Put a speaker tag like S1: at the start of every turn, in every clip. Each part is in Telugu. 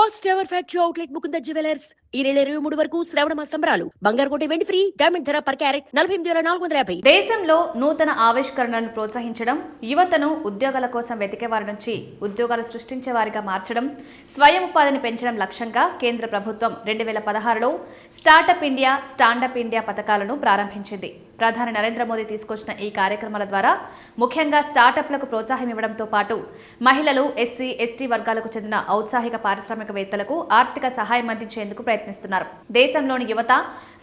S1: First ever factory outlet Mukunda jewellers ఈ నెల 23 వరకు శ్రావణ మాస సంబరాలు. బంగారు కొంటే వెండి ఫ్రీ. డైమండ్ ధర పర్ క్యారెట్ 48,450.
S2: దేశంలో నూతన ఆవిష్కరణలను ప్రోత్సహించడం, యువతను ఉద్యోగాల కోసం వెతికే వారి నుంచి ఉద్యోగాలు సృష్టించే వారిగా మార్చడం, స్వయం ఉపాధిని పెంచడం లక్ష్యంగా కేంద్ర ప్రభుత్వం 2016లో స్టార్టప్ ఇండియా, స్టాండప్ ఇండియా పథకాలను ప్రారంభించింది. ప్రధాని నరేంద్ర మోదీ తీసుకొచ్చిన ఈ కార్యక్రమాల ద్వారా ముఖ్యంగా స్టార్టప్లకు ప్రోత్సాహం ఇవ్వడంతో పాటు మహిళలు, ఎస్సీ, ఎస్టీ వర్గాలకు చెందిన ఔత్సాహిక పారిశ్రామికవేత్తలకు ఆర్థిక సహాయం అందించేందుకు ప్రయత్నిస్తున్నారు. దేశంలోని యువత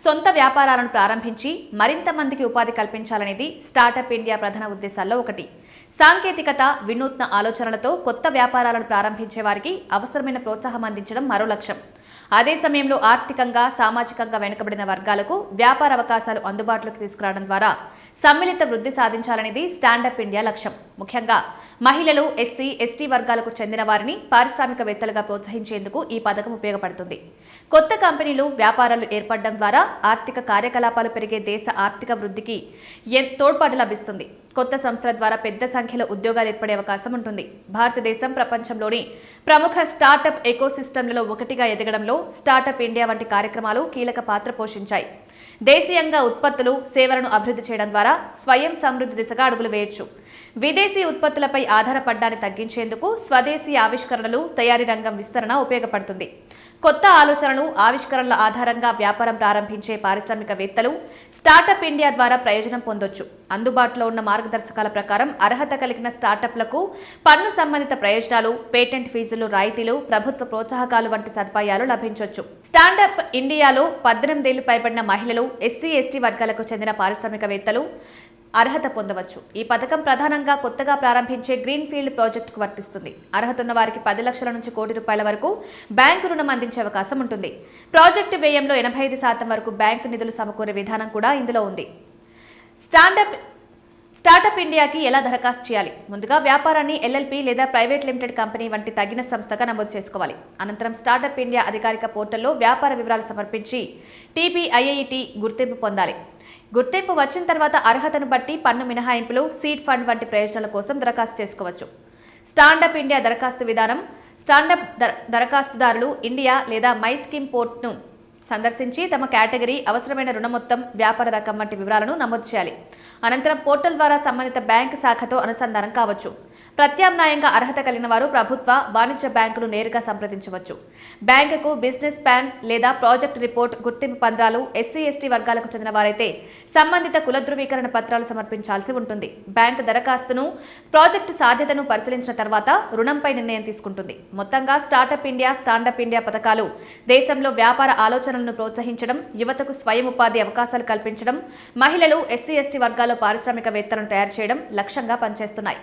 S2: సొంత వ్యాపారాలను ప్రారంభించి మరింత మందికి ఉపాధి కల్పించాలనేది స్టార్టప్ ఇండియా ప్రధాన ఉద్దేశాల్లో ఒకటి. సాంకేతికత, వినూత్న ఆలోచనలతో కొత్త వ్యాపారాలను ప్రారంభించే వారికి అవసరమైన ప్రోత్సాహం అందించడం మరో లక్ష్యం. అదే సమయంలో ఆర్థికంగా, సామాజికంగా వెనుకబడిన వర్గాలకు వ్యాపార అవకాశాలు అందుబాటులోకి తీసుకురావడం ద్వారా సమ్మిళిత వృద్ధి సాధించాలనేది స్టాండప్ ఇండియా లక్ష్యం. ముఖ్యంగా మహిళలు, ఎస్సీ, ఎస్టీ వర్గాలకు చెందిన వారిని పారిశ్రామికవేత్తలుగా ప్రోత్సహించేందుకు ఈ పథకం ఉపయోగపడుతుంది. కొత్త కంపెనీలు, వ్యాపారాలు ఏర్పడడం ద్వారా ఆర్థిక కార్యకలాపాలు పెరిగే దేశ ఆర్థిక వృద్ధికి తోడ్పాటు లభిస్తుంది. కొత్త సంస్థల ద్వారా పెద్ద సంఖ్యలో ఉద్యోగాలు ఏర్పడే అవకాశం ఉంటుంది. భారతదేశం ప్రపంచంలోని ప్రముఖ స్టార్టప్ ఎకోసిస్టమ్లలో ఒకటిగా ఎదగడంలో స్టార్టప్ ఇండియా వంటి కార్యక్రమాలు కీలక పాత్ర పోషించాయి. దేశీయంగా ఉత్పత్తులు, సేవలను అభివృద్ధి చేయడం ద్వారా స్వయం సమృద్ధి దిశగా అడుగులు వేయొచ్చు. విదేశీ ఉత్పత్తులపై ఆధారపడ్డాన్ని తగ్గించేందుకు స్వదేశీ ఆవిష్కరణలు, తయారీ రంగం విస్తరణ ఉపయోగపడుతుంది. కొత్త ఆలోచనలు, ఆవిష్కరణల ఆధారంగా వ్యాపారం ప్రారంభించే పారిశ్రామికవేత్తలు స్టార్టప్ ఇండియా ద్వారా ప్రయోజనం పొందొచ్చు. అందుబాటులో ఉన్న మార్గదర్శకాల ప్రకారం అర్హత కలిగిన స్టార్టప్లకు పన్ను సంబంధిత ప్రయోజనాలు, పేటెంట్ ఫీజులు రాయితీలు, ప్రభుత్వ ప్రోత్సాహకాలు వంటి సదుపాయాలు లభించవచ్చు. స్టాండప్ ఇండియాలో 18 ఏళ్లు పైబడిన మహిళలు, ఎస్సీ, ఎస్టీ వర్గాలకు చెందిన పారిశ్రామికవేత్తలు అర్హత పొందవచ్చు. ఈ పథకం ప్రధానంగా కొత్తగా ప్రారంభించే గ్రీన్ ఫీల్డ్ ప్రాజెక్టుకు వర్తిస్తుంది. అర్హత ఉన్న వారికి 10 లక్షల నుంచి కోటి రూపాయల వరకు బ్యాంకు రుణం అందించే అవకాశం ఉంటుంది. ప్రాజెక్టు వ్యయంలో 85% వరకు బ్యాంకు నిధులు సమకూరే విధానం కూడా ఇందులో ఉంది. స్టార్టప్ ఇండియాకి ఎలా దరఖాస్తు చేయాలి? ముందుగా వ్యాపారాన్ని ఎల్ఎల్పి లేదా ప్రైవేట్ లిమిటెడ్ కంపెనీ వంటి తగిన సంస్థగా నమోదు చేసుకోవాలి. అనంతరం స్టార్టప్ ఇండియా అధికారిక పోర్టల్లో వ్యాపార వివరాలు సమర్పించి TPIIT గుర్తింపు పొందాలి. గుర్తింపు వచ్చిన తర్వాత అర్హతను బట్టి పన్ను మినహాయింపులు, సీడ్ ఫండ్ వంటి ప్రయోజనాల కోసం దరఖాస్తు చేసుకోవచ్చు. స్టాండప్ ఇండియా దరఖాస్తు విధానం: స్టాండప్ దరఖాస్తుదారులు ఇండియా లేదా మై స్కీమ్ పోర్ట్ను సందర్శించి తమ కేటగిరీ, అవసరమైన రుణ మొత్తం, వ్యాపార రకం వంటి వివరాలను నమోదు చేయాలి. అనంతరం పోర్టల్ ద్వారా సంబంధిత బ్యాంకు శాఖతో అనుసంధానం కావచ్చు. ప్రత్యామ్నాయంగా అర్హత కలిగిన వారు ప్రభుత్వ, వాణిజ్య బ్యాంకులు నేరుగా సంప్రదించవచ్చు. బ్యాంకుకు బిజినెస్ ప్లాన్ లేదా ప్రాజెక్ట్ రిపోర్ట్, గుర్తింపు పత్రాలు, ఎస్సీ, ఎస్టీ వర్గాలకు చెందిన వారైతే సంబంధిత కుల ధృవీకరణ పత్రాలు సమర్పించాల్సి ఉంటుంది. బ్యాంకు దరఖాస్తును, ప్రాజెక్టు సాధ్యతను పరిశీలించిన తర్వాత రుణంపై నిర్ణయం తీసుకుంటుంది. మొత్తంగా స్టార్టప్ ఇండియా, స్టాండప్ ఇండియా పథకాలు దేశంలో వ్యాపార ఆలోచనలను ప్రోత్సహించడం, యువతకు స్వయం ఉపాధి అవకాశాలు కల్పించడం, మహిళలు, ఎస్సీ, ఎస్టీ వర్గాల్లో పారిశ్రామికవేత్తలను తయారు చేయడం లక్ష్యంగా పనిచేస్తున్నాయి.